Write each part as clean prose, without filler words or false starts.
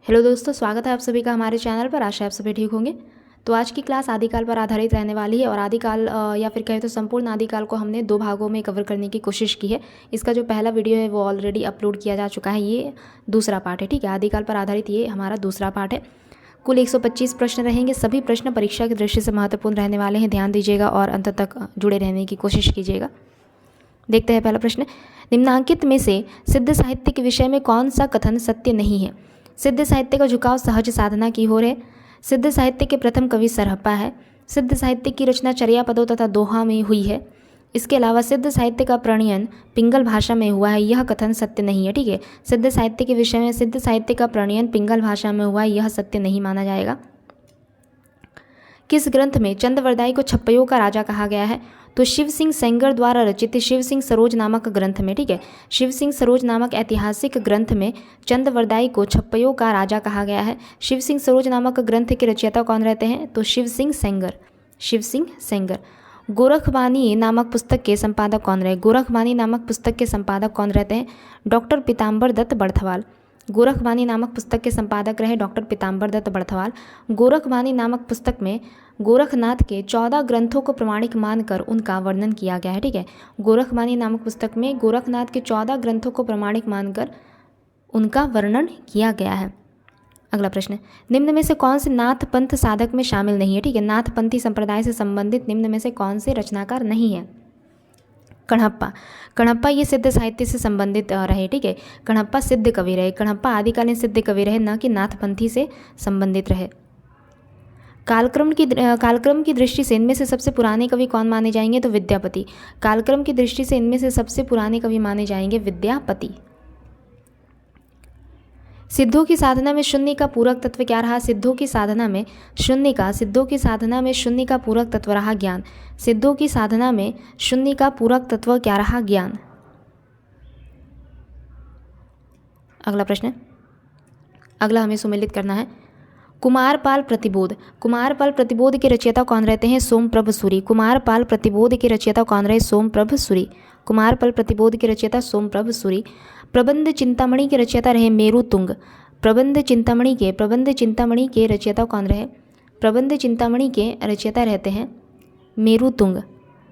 Hello दोस्तों, स्वागत है आप सभी का हमारे चैनल पर। आशा है आप सभी ठीक होंगे। तो आज की क्लास आदिकाल पर आधारित रहने वाली है और आदिकाल या फिर कहें तो संपूर्ण आदिकाल को हमने 2 भागों में कवर करने की कोशिश की है। इसका जो पहला वीडियो है वो ऑलरेडी अपलोड किया जा चुका है, ये दूसरा पार्ट है। ठीक है, आदिकाल पर आधारित ये हमारा दूसरा पार्ट है। कुल 125 प्रश्न रहेंगे। सभी प्रश्न परीक्षा की दृष्टि से महत्वपूर्ण रहने वाले हैं। ध्यान दीजिएगा और अंत तक जुड़े रहने की कोशिश कीजिएगा। देखते हैं पहला प्रश्न। निम्नांकित में से सिद्ध साहित्य के विषय में कौन सा कथन सत्य नहीं है? सिद्ध साहित्य का झुकाव सहज साधना की ओर है। सिद्ध साहित्य के प्रथम कवि सरहप्पा है। सिद्ध साहित्य की रचना चर्या पदों तथा दोहा में हुई है। इसके अलावा सिद्ध साहित्य का प्रणयन पिंगल भाषा में हुआ है, यह कथन सत्य नहीं है। ठीक है, सिद्ध साहित्य के विषय में सिद्ध साहित्य का प्रणयन पिंगल भाषा में हुआ है, यह सत्य नहीं माना जाएगा। किस ग्रंथ में चंद्रवरदाई को छप्पयों का राजा कहा गया है? तो शिव सिंह सेंगर द्वारा रचित शिव सिंह सरोज नामक ग्रंथ में। ठीक है, शिव सिंह सरोज नामक ऐतिहासिक ग्रंथ में चंद्रवरदाई को छप्पयों का राजा कहा गया है। शिव सिंह सरोज नामक ग्रंथ के रचयिता कौन रहते हैं? तो शिव सिंह सेंगर। शिव सिंह सेंगर। गोरखबानी नामक पुस्तक के संपादक कौन रहे? गोरखबानी नामक पुस्तक के संपादक कौन रहते हैं? डॉक्टर पीताम्बर दत्त बड़थवाल। गोरखबानी नामक पुस्तक के संपादक रहे डॉक्टर पीताम्बर दत्त बड़थवाल। गोरखबानी नामक पुस्तक में गोरखनाथ के 14 ग्रंथों को प्रमाणिक मानकर उनका वर्णन किया गया है। ठीक है, गोरखबानी नामक पुस्तक में गोरखनाथ के 14 ग्रंथों को प्रमाणिक मानकर उनका वर्णन किया गया है। अगला प्रश्न, निम्न में से कौन से नाथ पंथ साधक में शामिल नहीं है? ठीक है, नाथपंथी संप्रदाय से संबंधित निम्न में से कौन से रचनाकार नहीं है? कणप्पा। कणप्पा ये सिद्ध साहित्य से संबंधित रहे। ठीक है, कणप्पा सिद्ध कवि रहे। कणप्पा आदिकालीन सिद्ध कवि रहे, न कि नाथपंथी से संबंधित रहे। कालक्रम की दृष्टि से इनमें से सबसे पुराने कवि कौन माने जाएंगे? तो विद्यापति। कालक्रम की दृष्टि से इनमें से सबसे पुराने कवि माने जाएंगे विद्यापति। सिद्धों की साधना में शून्य का पूरक तत्व क्या रहा? सिद्धों की साधना में शून्य का पूरक तत्व रहा ज्ञान। सिद्धों की साधना में शून्य का पूरक तत्व क्या रहा? ज्ञान। अगला प्रश्न, अगला हमें सुमेलित करना है। कुमारपाल प्रतिबोध। कुमारपाल प्रतिबोध के रचयिता कौन रहते हैं? सोमप्रभ सूरी। कुमारपाल प्रतिबोध के रचयिता कौन रहे? सोमप्रभ सूरी। कुमारपाल प्रतिबोध के रचयिता सोमप्रभ सूरी। प्रबंध चिंतामणि के रचयिता रहे मेरुतुंग। प्रबंध चिंतामणि के रचयिता कौन रहे? प्रबंध चिंतामणि के रचयिता रहते हैं मेरुतुंग।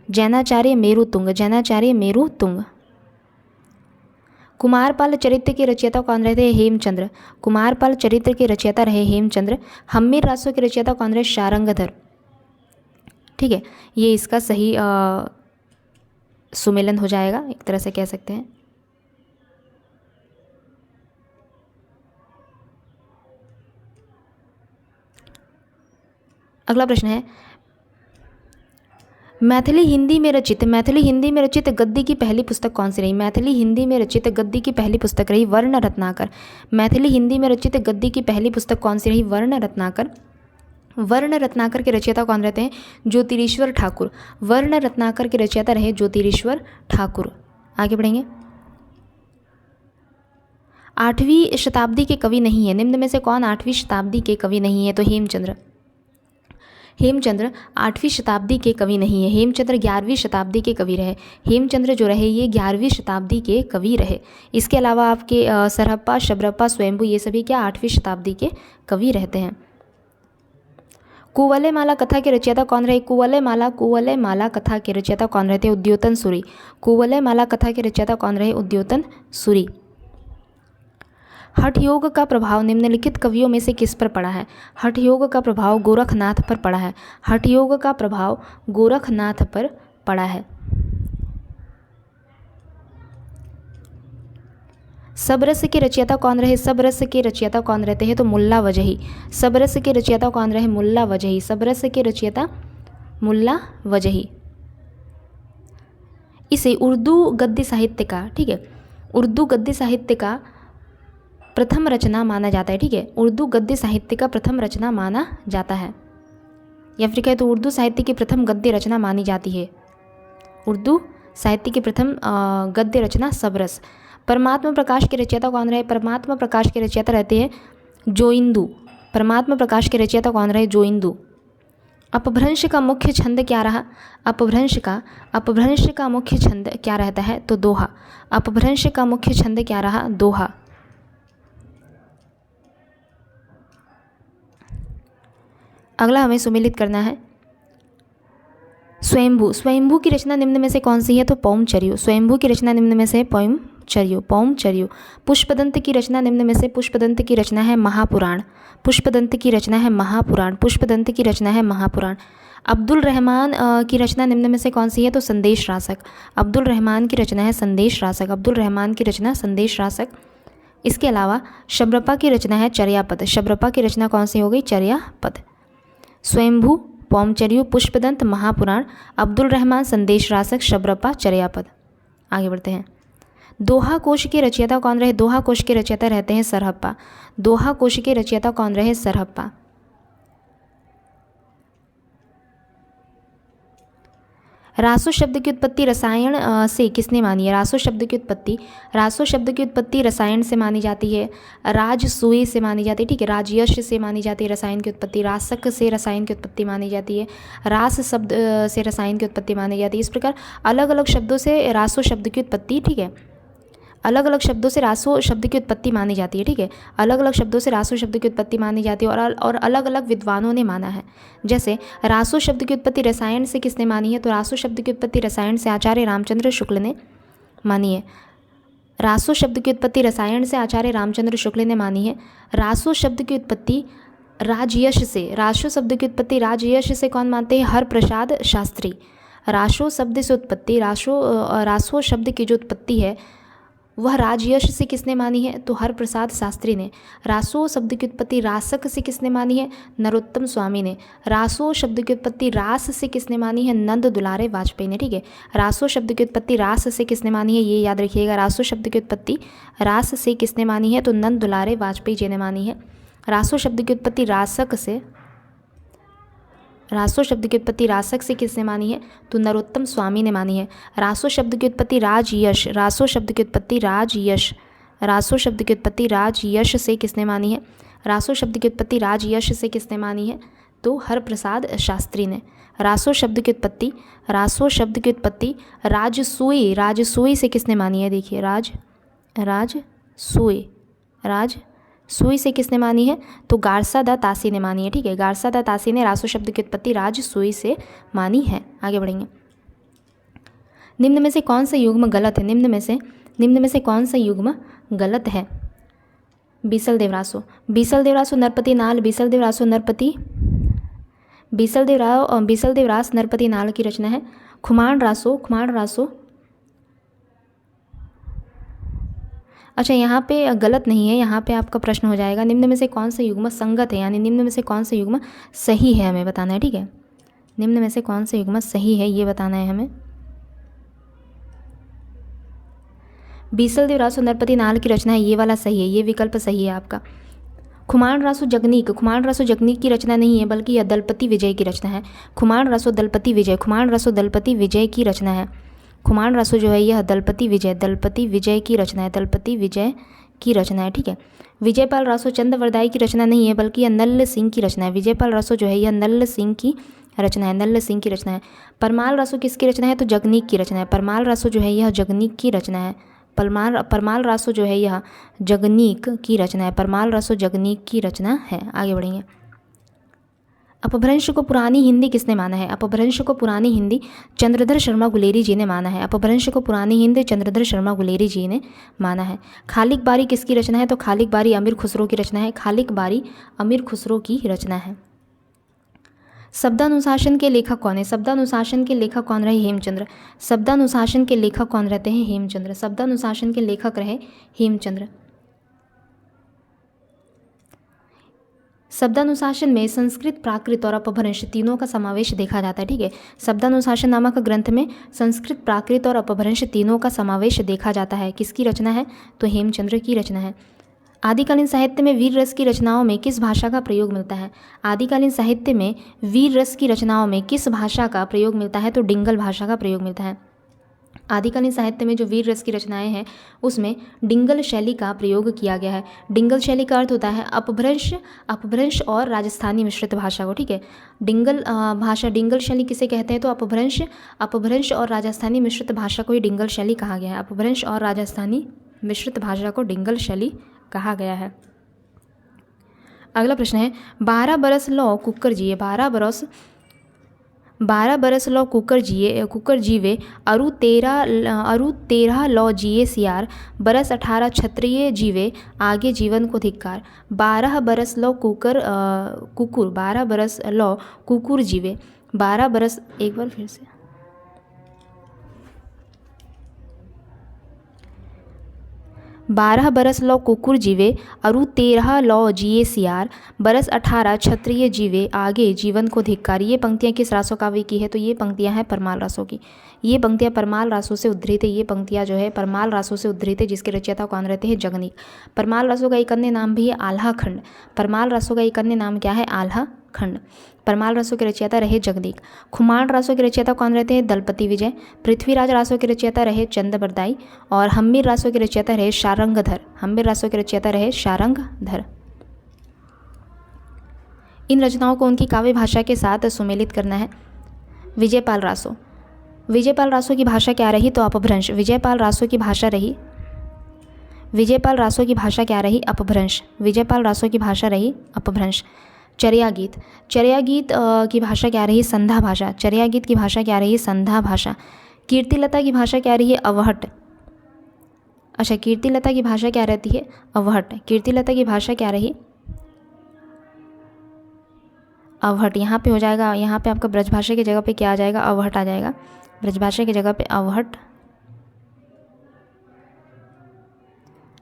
जैनाचार्य मेरुतुंग। कुमारपाल चरित्र के रचयिता कौन रहते हैं? हेमचंद्र। कुमारपाल चरित्र के रचयिता रहे हेमचंद्र। हम्मीर रासों के रचयिता कौन रहे? शारंगधर। ठीक है, ये इसका सही सुमेलन हो जाएगा, एक तरह से कह सकते हैं। अगला प्रश्न है, मैथिली हिंदी में रचित गद्य की पहली पुस्तक कौन सी रही? मैथिली हिंदी में रचित गद्य की पहली पुस्तक रही वर्ण रत्नाकर। मैथिली हिंदी में रचित गद्य की पहली पुस्तक कौन सी रही? वर्ण रत्नाकर। वर्ण रत्नाकर के रचयिता कौन रहते हैं? ज्योतिरीश्वर ठाकुर। वर्ण रत्नाकर के रचयिता रहे ज्योतिरीश्वर ठाकुर। आगे बढ़ेंगे। 8वीं शताब्दी के कवि नहीं है। निम्न में से कौन 8वीं शताब्दी के कवि नहीं है? तो हेमचंद्र। हेमचंद्र 8वीं शताब्दी के कवि नहीं है। हेमचंद्र 11वीं शताब्दी के कवि रहे। हेमचंद्र जो रहे ये 11वीं शताब्दी के कवि रहे। इसके अलावा आपके सरहप्पा, शबरप्पा, स्वयंभू ये सभी क्या 8वीं शताब्दी के कवि रहते हैं। कुवलयमाला कथा के रचयिता कौन रहे? कुवलयमाला कथा के रचयिता कौन रहते? उद्योतन सूरी। कुवलयमाला कथा के रचयिता कौन रहे? उद्योतन सूरी। हठ योग का प्रभाव निम्नलिखित कवियों में से किस पर पड़ा है? हठ योग का प्रभाव गोरखनाथ पर पड़ा है। हठ योग का प्रभाव गोरखनाथ पर पड़ा है। सबरस के रचयिता कौन रहे? सबरस के रचयिता कौन रहते हैं? तो मुल्ला वजही। सबरस के रचयिता कौन रहे? मुल्ला वजही। सबरस के रचयिता मुल्ला वजही। इसे उर्दू गद्य साहित्य का, ठीक है, उर्दू गद्य साहित्य का प्रथम रचना माना जाता है। ठीक है, उर्दू गद्य साहित्य का प्रथम रचना माना जाता है, या फिर कहे तो उर्दू साहित्य की प्रथम गद्य रचना मानी जाती है। उर्दू साहित्य की प्रथम गद्य रचना सबरस। परमात्मा प्रकाश के रचयिता कौन रहे? परमात्मा प्रकाश के रचयिता रहते हैं जोइंदू। परमात्मा प्रकाश के रचयिता कौन रहे? जोइंदू। अपभ्रंश का मुख्य छंद क्या रहा? अपभ्रंश का मुख्य छंद क्या रहता है? तो दोहा। अपभ्रंश का मुख्य छंद क्या रहा? दोहा। अगला हमें सुमेलित करना है स्वयंभू। स्वयंभू की रचना निम्न में से कौन सी है? तो पौमचर्यु। स्वयंभू की रचना निम्न में से पौमचर्यु। पुष्पदंत की रचना निम्न में से, पुष्पदंत की रचना है महापुराण। पुष्पदंत की रचना है महापुराण। पुष्पदंत की रचना है महापुराण। अब्दुल रहमान की रचना निम्न में से कौन सी है? तो संदेश रासक। अब्दुल रहमान की रचना है संदेश रासक। अब्दुल रहमान की रचना संदेश रासक। इसके अलावा शबरपा की रचना है चर्यापद। शबरपा की रचना कौन सी हो गई? चर्यापद। स्वयंभू, पौमचर्यु, पुष्पदंत, महापुराण, अब्दुल रहमान, संदेश रासक, शबरपा, चर्यापद। आगे बढ़ते हैं। दोहा कोश के रचयिता कौन रहे? दोहा कोश के रचयिता रहते हैं सरहप्पा। दोहा कोश के रचयिता कौन रहे? सरहप्पा। रासो शब्द की उत्पत्ति रसायन से किसने मानी है? रासो शब्द की उत्पत्ति रसायन से मानी जाती है। राजसूय से मानी जाती है, ठीक है। राजयश से मानी जाती है रसायन की उत्पत्ति। रासक से रसायन की उत्पत्ति मानी जाती है। रास शब्द से रसायन की उत्पत्ति मानी जाती है। इस प्रकार अलग अलग शब्दों से रासो शब्द की उत्पत्ति, ठीक है, अलग अलग शब्दों से रासो शब्द की उत्पत्ति मानी जाती है, ठीक है। अलग अलग शब्दों से रासो शब्द की उत्पत्ति मानी जाती है और अलग अलग विद्वानों ने माना है। जैसे रासो शब्द की उत्पत्ति रसायन से किसने मानी है? तो रासो शब्द की उत्पत्ति रसायन से आचार्य रामचंद्र शुक्ल ने मानी है। रासो शब्द की उत्पत्ति रसायन से आचार्य रामचंद्र शुक्ल ने मानी है। रासो शब्द की उत्पत्ति राजयश से, रासो शब्द की उत्पत्ति राजयश से कौन मानते हैं? हरप्रसाद शास्त्री। रासो शब्द से उत्पत्ति, रासो शब्द की जो उत्पत्ति है वह राजयश से किसने मानी है? तो हरप्रसाद शास्त्री ने। रासो शब्द की उत्पत्ति रासक से किसने मानी है? नरोत्तम स्वामी ने। रासो शब्द की उत्पत्ति रास से किसने मानी है? नंद दुलारे वाजपेयी ने, ठीक है। रासो शब्द की उत्पत्ति रास से किसने मानी है? ये याद रखिएगा। रासो शब्द की उत्पत्ति रास से किसने मानी है? तो नंद दुलारे वाजपेयी जी ने मानी है। रासो शब्द की उत्पत्ति रासक से, रासो शब्द की उत्पत्ति रासक से किसने मानी है? तो नरोत्तम स्वामी ने मानी है। रासो शब्द की उत्पत्ति राजयश, रासो शब्द की उत्पत्ति राजयश, रासो शब्द की उत्पत्ति राजयश से किसने मानी है? रासो शब्द की उत्पत्ति राजयश से किसने मानी है? तो हरप्रसाद शास्त्री ने। रासो शब्द की उत्पत्ति, रासो शब्द की उत्पत्ति राजसूय, राजसूय से किसने मानी है? देखिए राजसूय से किसने मानी है? तो गारसा दा तासी ने मानी है, ठीक है। गारसा दा तासी ने रासो शब्द की उत्पत्ति राजसूय से मानी है। आगे बढ़ेंगे। निम्न में से कौन सा युग्म गलत है? निम्न में से कौन सा युग्म गलत है? बीसल देवरासो, बीसल देवरासो नरपति नाल, बीसल देवरास नरपति नाल की रचना है। खुमान रासो, अच्छा यहाँ पे गलत नहीं है, यहाँ पे आपका प्रश्न हो जाएगा निम्न में से कौन सा युग्म संगत है, यानी निम्न में से कौन सा युग्म सही है हमें बताना है, ठीक है। निम्न में से कौन सा युग्म सही है ये बताना है हमें। बीसल देवरासो नरपति नाल की रचना है, ये वाला सही है, ये विकल्प सही है आपका। खुमान रासो जगनीक की रचना नहीं है बल्कि यह दलपति विजय की रचना है। खुमान रासो दलपति विजय की रचना है। खुमान रासो जो है यह दलपति विजय की रचना है, ठीक है। विजयपाल रासो चंद्रवरदाई की रचना नहीं है बल्कि यह नल्ल सिंह की रचना है। विजयपाल रासो जो है यह नल्ल सिंह की रचना है। परमाल रासो किसकी रचना है? तो जगनीक की रचना है। परमाल रासो जो है यह जगनीक की रचना है। परमाल रासो जो है यह जगनीक की रचना है। परमाल रासो जगनीक की रचना है। आगे बढ़ेंगे। अपभ्रंश को पुरानी हिंदी किसने माना है? अपभ्रंश को पुरानी हिंदी चंद्रधर शर्मा गुलेरी जी ने माना है। अपभ्रंश को पुरानी हिंदी चंद्रधर शर्मा गुलेरी जी ने माना है। खालिक बारी किसकी रचना है? तो खालिक बारी अमीर खुसरो की रचना है। खालिक बारी अमीर खुसरो की रचना है। शब्दानुशासन के लेखक कौन है? शब्दानुशासन के लेखक कौन रहे? हेमचंद्र। शब्दानुशासन के लेखक कौन रहते हैं? हेमचंद्र। शब्दानुशासन के लेखक रहे हेमचंद्र। शब्दानुशासन में संस्कृत, प्राकृत और अपभ्रंश तीनों का समावेश देखा जाता है, ठीक है। शब्दानुशासन नामक ग्रंथ में संस्कृत, प्राकृत और अपभ्रंश तीनों का समावेश देखा जाता है। किसकी रचना है? तो हेमचंद्र की रचना है। आदिकालीन साहित्य में वीर रस की रचनाओं में किस भाषा का प्रयोग मिलता है? आदिकालीन साहित्य में वीर रस की रचनाओं में किस भाषा का प्रयोग मिलता है? तो डिंगल भाषा का प्रयोग मिलता है। आदिकालीन साहित्य में जो वीर रस की रचनाएं हैं उसमें डिंगल शैली का प्रयोग किया गया है। डिंगल शैली का अर्थ होता है अपभ्रंश और राजस्थानी मिश्रित भाषा को, ठीक है। डिंगल शैली किसे कहते हैं? तो अपभ्रंश और राजस्थानी मिश्रित भाषा को ही डिंगल शैली कहा गया है। अपभ्रंश और राजस्थानी मिश्रित भाषा को डिंगल शैली कहा गया है। अगला प्रश्न है 12 बरस लौ कुकर जिए, 12 बरस लौ कुकर जीवे अरु 13 लौ जिए सियार, बरस 18 क्षत्रिय जीवे आगे जीवन को धिक्कार। 12 बरस लौ कुकुर 12 बरस लौ कुकुर जीवे, 12 बरस, एक बार फिर से, 12 बरस लौ कुकुर जीवे अरु 13 लौ जिए सियार, बरस 18 क्षत्रिय जीवे आगे जीवन को धिक्कार। ये पंक्तियाँ किस रासो काव्य की है? तो ये पंक्तियाँ हैं परमाल रासो की। ये पंक्तियाँ परमाल रासो से उद्धृत है। ये पंक्तियाँ जो है परमाल रासो से उद्धृत है, जिसके रचयिता कौन रहते हैं? जगनीक। परमाल रासो का एक अन्य नाम भी है आल्हा खंड। परमाल रासो का एक अन्य नाम क्या है? आल्हा खंड। परमाल रासो के रचयिता रहे जगदीक। खुमान रासो के रचयिता कौन रहते हैं? दलपति विजय। पृथ्वीराज रासो के रचयिता रहे चंद्रबरदाई और हम्मीर रासो के रचयिता रहे शारंगधर। हम्मीर रासो के रचयिता रहे शारंगधर। इन रचनाओं को उनकी काव्य भाषा के साथ सुमेलित करना है। विजयपाल रासो। विजयपाल रासो की भाषा क्या रही? तो अपभ्रंश। विजयपाल रासो की भाषा रही, विजयपाल रासो की भाषा क्या रही? अपभ्रंश। विजयपाल रासो की भाषा रही अपभ्रंश। चर्या गीत। चर्या गीत की भाषा क्या रही? संधा भाषा। चर्या गीत की भाषा क्या रही? संधा भाषा। कीर्तिलता की भाषा क्या रही है? अवहट। अच्छा, कीर्तिलता की भाषा क्या रहती है? अवहट। कीर्तिलता की भाषा क्या रही? अवहट। यहाँ पे हो जाएगा, यहाँ पे आपका ब्रजभाषा की जगह पे क्या आ जाएगा? अवहट आ जाएगा। ब्रजभाषा की जगह पे अवहट,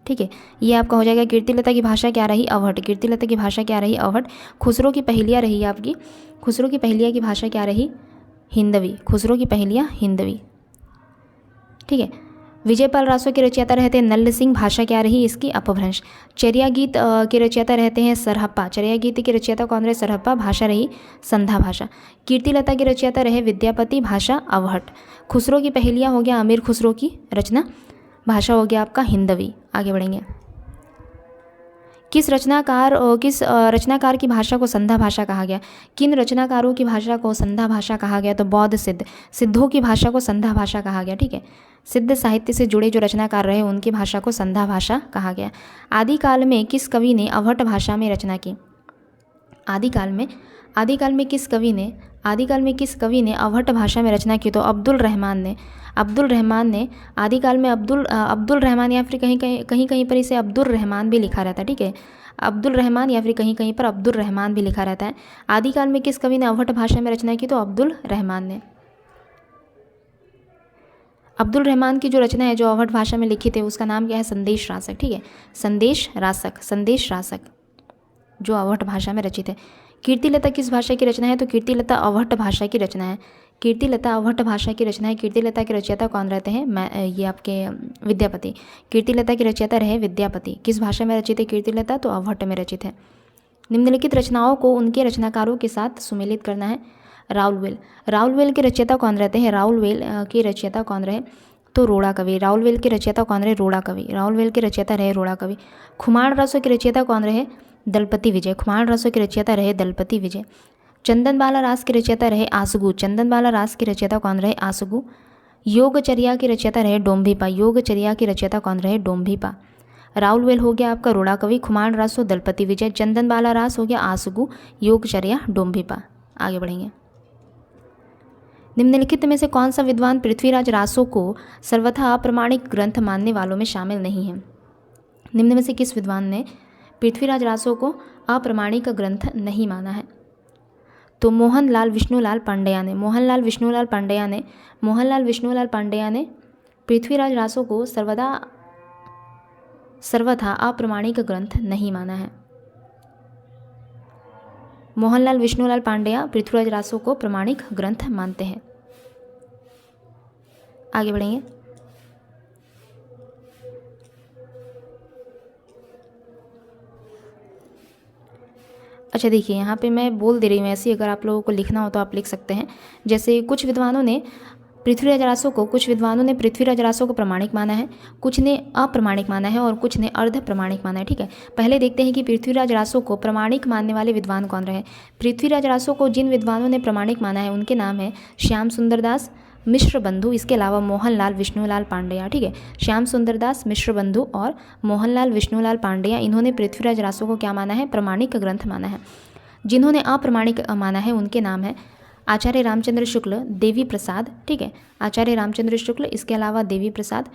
ठीक है। ये आपका हो जाएगा। कीर्तिलता की भाषा क्या रही? अवहट। कीर्तिलता की भाषा क्या रही? अवहट। खुसरो की पहेलियाँ रही आपकी। खुसरो की पहेलियाँ की भाषा क्या रही? हिंदवी। खुसरो की पहेलियाँ हिंदवी, ठीक है। विजयपाल रासो के रचयिता रहते हैं नल्ल सिंह। भाषा क्या रही इसकी? अपभ्रंश। चर्या गीत के रचयिता रहते हैं सरहप्पा। चर्या गीत के रचयिता कौन रहे? सरहप्पा। भाषा रही संधा भाषा। कीर्तिलता के रचयिता रहे विद्यापति। भाषा अवहट। खुसरो की पहेलियाँ हो गया अमीर खुसरो की रचना। भाषा हो गया आपका हिंदवी। आगे बढ़ेंगे। किस रचनाकार की भाषा को संधा भाषा कहा गया? किन रचनाकारों की भाषा को संधा भाषा कहा गया? तो बौद्ध सिद्ध। सिद्धों की भाषा को संधा भाषा कहा गया, ठीक है। सिद्ध साहित्य से जुड़े जो रचनाकार रहे उनकी भाषा को संधा भाषा कहा गया। आदिकाल में किस कवि ने अवहट भाषा में रचना की? आदिकाल में किस कवि ने अवहट भाषा में रचना की? तो अब्दुल रहमान ने आदिकाल में अब्दुल रहमान, या फिर कहीं पर इसे अब्दुल रहमान भी लिखा रहता है, ठीक है। अब्दुल रहमान या फिर कहीं पर अब्दुल रहमान भी लिखा रहता है। आदिकाल में किस कवि ने अवहट भाषा में रचना की? तो अब्दुल रहमान ने। अब्दुल रहमान की जो रचना है जो अवहट भाषा में लिखी थी उसका नाम क्या है? संदेश रासक, ठीक है। संदेश रासक जो अवहट भाषा में रचित है। कीर्तिलता किस भाषा की रचना है? तो कीर्तिलता अवहट भाषा की रचना है। कीर्तिलता अवहट भाषा की रचना है। कीर्तिलता के रचयिता कौन रहते हैं? ये आपके विद्यापति। कीर्तिलता के रचयिता रहे विद्यापति। किस भाषा में रचित है कीर्तिलता? तो अवहट में रचित है। निम्नलिखित रचनाओं को उनके रचनाकारों के साथ सुमेलित करना है। राउलवेल के रचयिता कौन रहते हैं? राउलवेल के रचयिता कौन रहे? तो रोड़ा कवि। राउलवेल के रचयिता कौन रहे? रोड़ा कवि। राउलवेल के रचयिता रहे रोड़ा कवि। खुमान रासो के रचयिता कौन रहे? दलपति विजय। खुमान रासो के रचयिता रहे दलपति विजय। चंदनबाला रास के रचयिता रहे आसगू। चंदनबाला रास के रचयिता कौन रहे? आसगू। योगचर्या के रचयिता रहे डोम्भीपा। योगचर्या के रचयिता कौन रहे? डोम्भीपा। राउलवेल हो गया आपका रोड़ा कवि। खुमान रास हो दलपति विजय। चंदनबाला रास हो गया आसगू। योगचर्या डोम्भीपा। आगे बढ़ेंगे। निम्नलिखित में से कौन सा विद्वान पृथ्वीराज रासो को सर्वथा अप्रमाणिक ग्रंथ मानने वालों में शामिल नहीं है? निम्न में से किस विद्वान ने पृथ्वीराज रासो को अप्रमाणिक ग्रंथ नहीं माना है? तो मोहनलाल विष्णुलाल पांड्या ने पृथ्वीराज रासो को सर्वथा अप्रमाणिक ग्रंथ नहीं माना है। मोहनलाल विष्णुलाल पांड्या पृथ्वीराज रासो को प्रमाणिक ग्रंथ मानते हैं। आगे बढ़ेंगे। अच्छा देखिए, यहाँ पे मैं बोल दे रही हूँ ऐसे, अगर आप लोगों को लिखना हो तो आप लिख सकते हैं। जैसे कुछ विद्वानों ने पृथ्वीराज रासो को प्रमाणिक माना है, कुछ ने अप्रमाणिक माना है और कुछ ने अर्ध प्रमाणिक माना है, ठीक है। पहले देखते हैं कि पृथ्वीराज रासो को प्रमाणिक मानने वाले विद्वान कौन रहे। पृथ्वीराज रासो को जिन विद्वानों ने प्रमाणिक माना है उनके नाम है श्याम सुंदर दास, मिश्र बंधु, इसके अलावा मोहनलाल विष्णुलाल पांड्या, ठीक है। श्याम सुंदर दास, मिश्र बंधु और मोहनलाल विष्णुलाल पांड्या, इन्होंने पृथ्वीराज रासो को क्या माना है? प्रमाणिक ग्रंथ माना है। जिन्होंने अप्रमाणिक माना है उनके नाम है आचार्य रामचंद्र शुक्ल, देवी प्रसाद, ठीक है, आचार्य रामचंद्र शुक्ल, इसके अलावा देवी प्रसाद,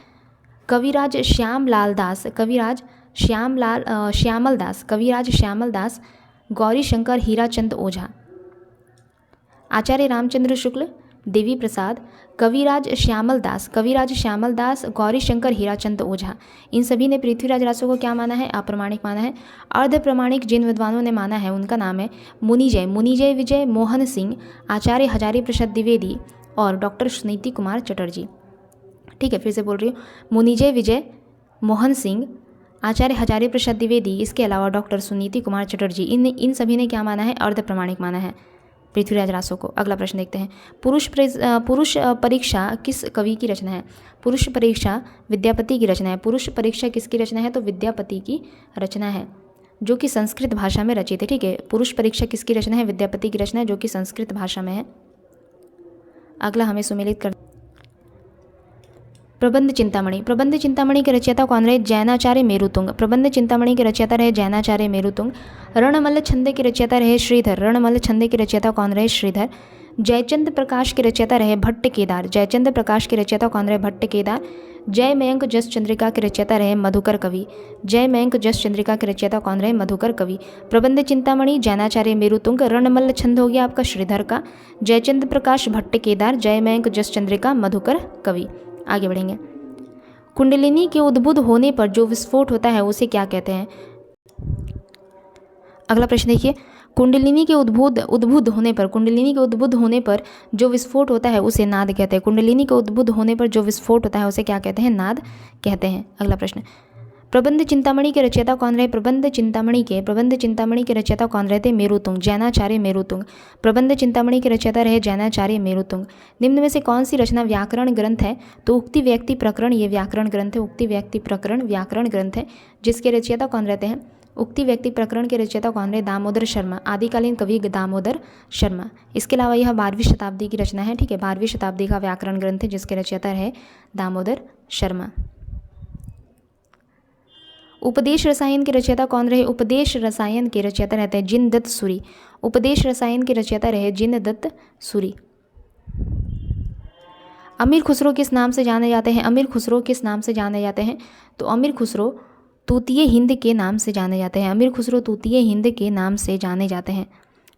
कविराज श्यामलाल दास, कविराज श्यामल दास, कविराज श्यामल दास, गौरी शंकर हीराचंद ओझा। आचार्य रामचंद्र शुक्ल, देवी प्रसाद, कविराज श्यामल दास, गौरी शंकर हीराचंद ओझा, इन सभी ने पृथ्वीराज रासो को क्या माना है? अप्रमाणिक माना है। अर्ध प्रमाणिक जिन विद्वानों ने माना है उनका नाम है मुनिजय विजय मोहन सिंह, आचार्य हजारी प्रसाद द्विवेदी और डॉक्टर सुनीति कुमार चटर्जी, ठीक है। फिर से बोल रही हूँ, मुनिजय विजय मोहन सिंह, आचार्य हजारी प्रसाद द्विवेदी, इसके अलावा डॉक्टर सुनीति कुमार चटर्जी, इन सभी ने क्या माना है? अर्ध प्रमाणिक माना है पृथ्वीराज रासो को। अगला प्रश्न देखते हैं, पुरुष परीक्षा किस कवि की रचना है? पुरुष परीक्षा विद्यापति की रचना है। पुरुष परीक्षा किसकी रचना है? तो विद्यापति की रचना है, जो कि संस्कृत भाषा में रचित है, ठीक है। पुरुष परीक्षा किसकी रचना है? विद्यापति की रचना है, जो कि संस्कृत भाषा में है। अगला हमें सुमेलित कर प्रबंध चिंतामणि के रचयिता कौन रहे? जैनाचार्य मेरुतुंग। प्रबंध चिंतामणि के रचयिता रहे जैनाचार्य मेरुतुंग। रणमल्ल छंद के रचयिता रहे श्रीधर। रणमल्ल छंद के रचयिता कौन रहे? श्रीधर। जयचंद प्रकाश के रचयिता रहे भट्ट केदार। जयचंद प्रकाश के रचयिता कौन रहे? भट्ट केदार। जय मयंक जस चंद्रिका के रचयिता रहे मधुकर कवि। जय मयंक जस चंद्रिका के रचयिता कौन रहे? मधुकर कवि। प्रबंध चिंतामणि जैनाचार्य मेरुतुंग। रणमल्ल छंद हो गया आपका श्रीधर का। जयचंद प्रकाश भट्ट केदार। जय मयंक जस चंद्रिका मधुकर कवि। आगे बढ़ेंगे। कुंडलिनी के उद्बुद्ध होने पर जो विस्फोट होता है उसे क्या कहते हैं? अगला प्रश्न देखिए, कुंडलिनी के उद्बुद्ध होने पर जो विस्फोट होता है उसे नाद कहते हैं। कुंडलिनी के उद्बुद्ध होने पर जो विस्फोट होता है उसे क्या कहते हैं? नाद कहते हैं। अगला प्रश्न, प्रबंध चिंतामणि के रचयिता कौन रहे? प्रबंध चिंतामणि के रचयिता कौन रहे थे? मेरुतुंग, जैनाचार्य मेरुतुंग। प्रबंध चिंतामणि के रचयिता रहे जैनाचार्य मेरुतुंग। निम्न में से कौन सी रचना व्याकरण ग्रंथ है? तो उक्ति व्यक्ति प्रकरण, ये व्याकरण ग्रंथ है। उक्ति व्यक्ति प्रकरण व्याकरण ग्रंथ है, जिसके रचयिता कौन रहते हैं? उक्ति व्यक्ति प्रकरण के रचयिता कौन रहे? दामोदर शर्मा, आदिकालीन कवि दामोदर शर्मा। इसके अलावा यह 12वीं शताब्दी की रचना है, ठीक है। 12वीं शताब्दी का व्याकरण ग्रंथ है, जिसके रचयिता रहे दामोदर शर्मा। उपदेश रसायन के रचयिता कौन रहे? उपदेश रसायन के रचयिता रहते हैं जिनदत्त सूरी। उपदेश रसायन के रचयिता रहे जिनदत्त सूरी। अमीर खुसरो किस नाम से जाने जाते हैं? अमीर खुसरो किस नाम से जाने जाते हैं? तो अमीर खुसरो तूतीय हिंद के नाम से जाने जाते हैं। अमीर खुसरो तूतीय हिंद के नाम से जाने जाते हैं।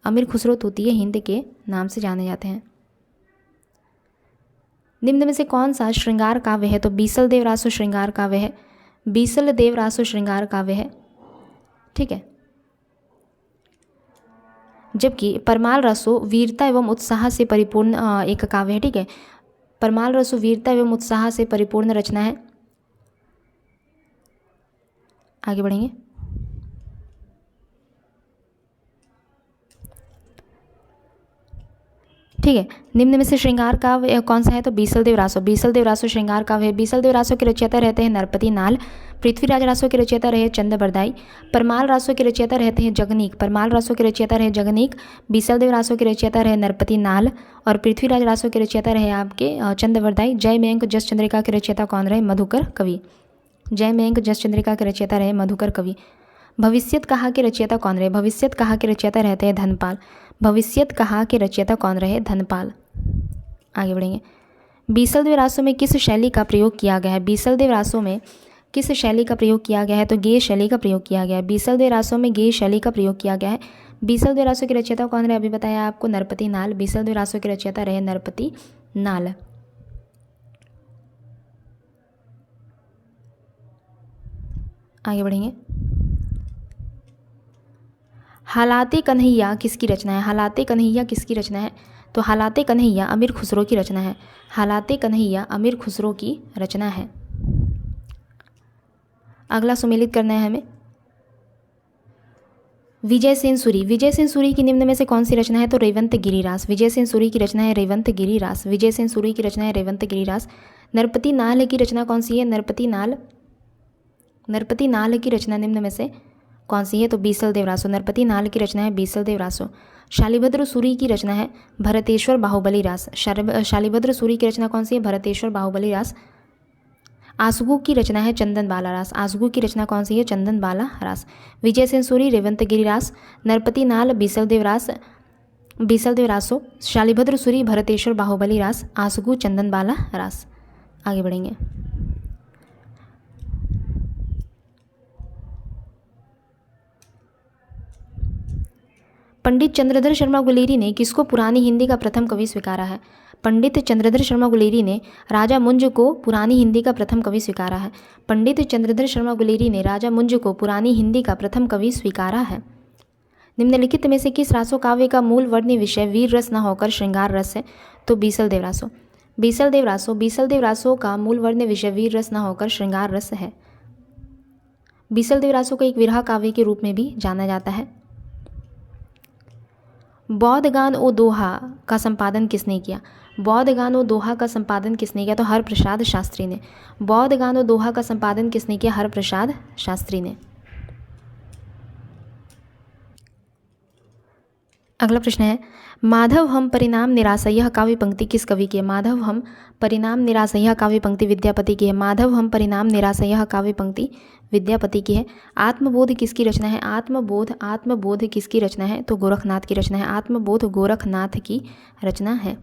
अमीर खुसरो तूतीय हिंद के नाम से जाने जाते हैं। निम्न में से कौन सा श्रृंगार काव्य है? तो बीसल देव रासो श्रृंगार काव्य है। बीसल देव रासो श्रृंगार काव्य है, ठीक है। जबकि परमाल रसो वीरता एवं उत्साह से परिपूर्ण एक काव्य है, ठीक है। परमाल रसो वीरता एवं उत्साह से परिपूर्ण रचना है। आगे बढ़ेंगे। ठीक है, निम्न में से श्रृंगार काव्य कौन सा है? तो बीसल देव रासो। बीसल देव रासो श्रृंगार काव्य है। बीसल देव रासो के रचयिता रहते हैं नरपति नाल। पृथ्वीराज रासो के रचयिता रहे चंद बरदाई। परमाल रासो के रचयिता रहते हैं जगनीक। परमाल रासो के रचयिता रहे जगनीक। बीसल देव रासो के रचयिता रहे नरपति नाल और पृथ्वीराज रासो के रचयिता रहे आपके चंद बरदाई। जय मयंक जस चंद्रिका के रचयिता कौन रहे? मधुकर कवि। जय मयंक जस चंद्रिका के रचयिता रहे मधुकर कवि। भविष्यत कहा के रचयिता कौन रहे? भविष्यत कहा के रचयिता रहते हैं धनपाल। भविष्यत कहा के रचयिता कौन रहे? धनपाल। आगे बढ़ेंगे। बीसल देव रासो में किस शैली का प्रयोग किया गया है? बीसल देव रासो में किस शैली का प्रयोग किया गया है? तो गेय शैली का प्रयोग किया गया है। बीसल देव रासो में गेय शैली का प्रयोग किया गया है। बीसल देव रासो के रचयिता कौन रहे? अभी बताया आपको, नरपति नाल। बीसल देव रासो के रचयिता रहे नरपति नाल। आगे बढ़ेंगे। हालाते कन्हैया किसकी रचना है? हालाते कन्हैया किसकी रचना है? तो हालाते कन्हैया अमीर खुसरो की रचना है। हालाते कन्हैया अमीर खुसरो की रचना है। अगला सुमेलित करना है हमें। विजय सेन सूरी। विजय सेन सूरी की निम्न में से कौन सी रचना है? तो रेवंत गिरिरास। विजय सेन सूरी की रचना है रेवंत गिरिरास। विजय सेन सूरी की रचना है रेवंत गिरिरास। नरपति नाल की रचना कौन सी है? नरपति नाल की रचना निम्न में से कौन सी है? तो बीसल देव रासो। नरपति नाल की रचना है बीसल देव रासो। शालिभद्र सूरी की रचना है भरतेश्वर बाहुबली रास। शालिभद्र सूरी की रचना कौन सी है? भरतेश्वर बाहुबली रास। आसगू की रचना है चंदन बाला रास। आसगू की रचना कौन सी है? चंदन बाला रास। विजय सेन सूरी रेवंतगिरी रास। नरपति नाल बीसलदेव रास, बीसलदेव रासो। शालिभद्र सूरी भरतेश्वर बाहुबली रास। आसगू चंदन बाला रास। आगे बढ़ेंगे। पंडित चंद्रधर शर्मा गुलेरी ने किसको पुरानी हिंदी का प्रथम कवि स्वीकारा है? पंडित चंद्रधर शर्मा गुलेरी ने राजा मुंज को पुरानी हिंदी का प्रथम कवि स्वीकारा है। पंडित चंद्रधर शर्मा गुलेरी ने राजा मुंज को पुरानी हिंदी का प्रथम कवि स्वीकारा है। निम्नलिखित में से किस रासो काव्य का मूल वर्ण्य विषय वीर रस न होकर श्रृंगार रस है? तो बीसलदेव रासो। बीसलदेव रासो, बीसलदेव रासो का मूल वर्ण्य विषय वीर रस न होकर श्रृंगार रस है। बीसलदेव रासो को एक विरह काव्य के रूप में भी जाना जाता है। बौद्ध गान ओ दोहा का संपादन किसने किया? बौद्ध गान ओ दोहा का संपादन किसने किया? तो हरप्रसाद शास्त्री ने। बौद्ध गान ओ दोहा का संपादन किसने किया? हरप्रसाद शास्त्री ने। अगला प्रश्न है माधव हम परिणाम निराशयः काव्य पंक्ति किस कवि की है? माधव हम परिणाम निराशयः काव्य पंक्ति विद्यापति की है। माधव हम परिणाम निराशयः काव्य पंक्ति विद्यापति की है। आत्मबोध किसकी रचना है? आत्मबोध, आत्मबोध किसकी रचना है? तो गोरखनाथ की रचना है। आत्मबोध गोरखनाथ की रचना है।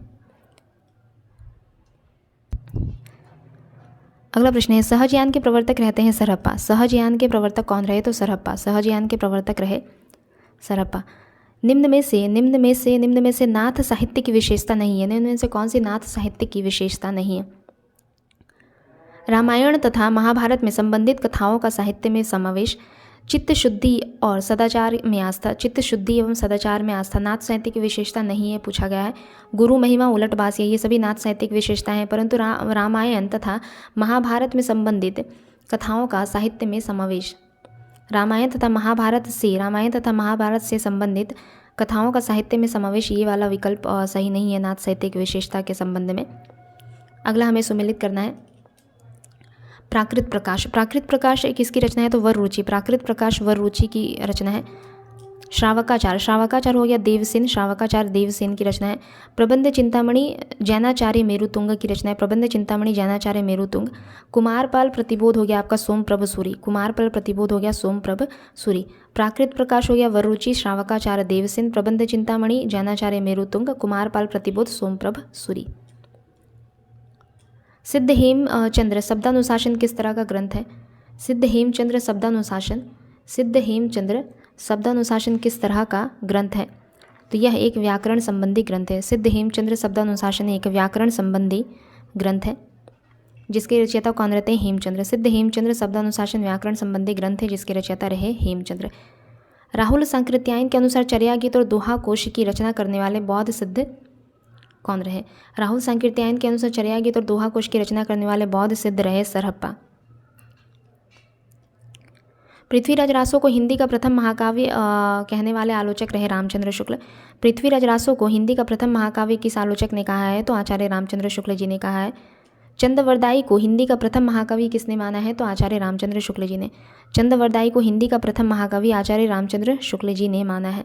अगला प्रश्न है सहजयान के प्रवर्तक रहते हैं सरहप्पा। सहजयान के प्रवर्तक कौन रहे? तो सरहप्पा। सहजयान के प्रवर्तक रहे सरहप्पा। निम्न में से नाथ साहित्य की विशेषता नहीं है। निम्न में से कौन सी नाथ साहित्य की विशेषता नहीं है? रामायण तथा महाभारत में संबंधित कथाओं का साहित्य में समावेश, चित्त शुद्धि और सदाचार में आस्था, चित्त शुद्धि एवं सदाचार में आस्था नाथ साहित्य की विशेषता नहीं है, पूछा गया है। गुरु महिमा उलटबासी, ये सभी नाथ साहित्य की विशेषताएं हैं, परंतु रामायण तथा महाभारत में संबंधित कथाओं का साहित्य में समावेश, रामायण तथा महाभारत से संबंधित कथाओं का साहित्य में समावेश, ये वाला विकल्प सही नहीं है नाथ साहित्य की विशेषता के संबंध में। अगला हमें सुमेलित करना है प्राकृत प्रकाश। प्राकृत प्रकाश किसकी रचना है? तो वररुचि। प्राकृत प्रकाश वररुचि की रचना है। श्रावकाचार, श्रावकाचार हो गया देवसेन, श्रावकाचार देवसेन की रचना है। प्रबंध चिंतामणि जैनाचार्य मेरुतुंग की रचना है। प्रबंध चिंतामणि जैनाचार्य मेरुतुंग। कुमारपाल प्रतिबोध हो गया आपका सोमप्रभ सूरी। कुमारपाल प्रतिबोध हो गया सोमप्रभ सूरी। प्राकृत प्रकाश हो गया वररुचि, श्रावकाचार देवसेन, प्रबंध चिंतामणि जैनाचार्य मेरुतुंग, कुमारपाल प्रतिबोध सोमप्रभ सूरी। सिद्ध हेमचंद्र शब्दानुशासन किस तरह का ग्रंथ है? सिद्ध हेमचंद्र शब्दानुशासन, सिद्ध हेमचंद्र शब्दानुशासन किस तरह का ग्रंथ है? तो यह एक व्याकरण संबंधी ग्रंथ है। सिद्ध हेमचंद्र शब्दानुशासन एक व्याकरण संबंधी ग्रंथ है जिसके रचयिता कौन रहते हैं? हेमचंद्र। सिद्ध हेमचंद्र शब्दानुशासन व्याकरण संबंधी ग्रंथ है जिसके रचयिता रहे हेमचंद्र। राहुल सांकृत्यायन के अनुसार चर्या गीत और दोहा कोश की रचना करने वाले बौद्ध सिद्ध कौन रहे? राहुल सांकृत्यायन के अनुसार चर्या गीत और दोहा कोश की रचना करने वाले बौद्ध सिद्ध रहे सरहप्पा। पृथ्वीराज रासो को हिंदी का प्रथम महाकाव्य कहने वाले आलोचक रहे रामचंद्र शुक्ल। पृथ्वीराज रासो को हिंदी का प्रथम महाकाव्य किस आलोचक ने कहा है? तो आचार्य रामचंद्र शुक्ल जी ने कहा है। चंदवरदाई को हिंदी का प्रथम महाकवि किसने माना है? तो आचार्य रामचंद्र शुक्ल जी ने। चंदवरदाई को हिंदी का प्रथम महाकवि आचार्य रामचंद्र शुक्ल जी ने माना है।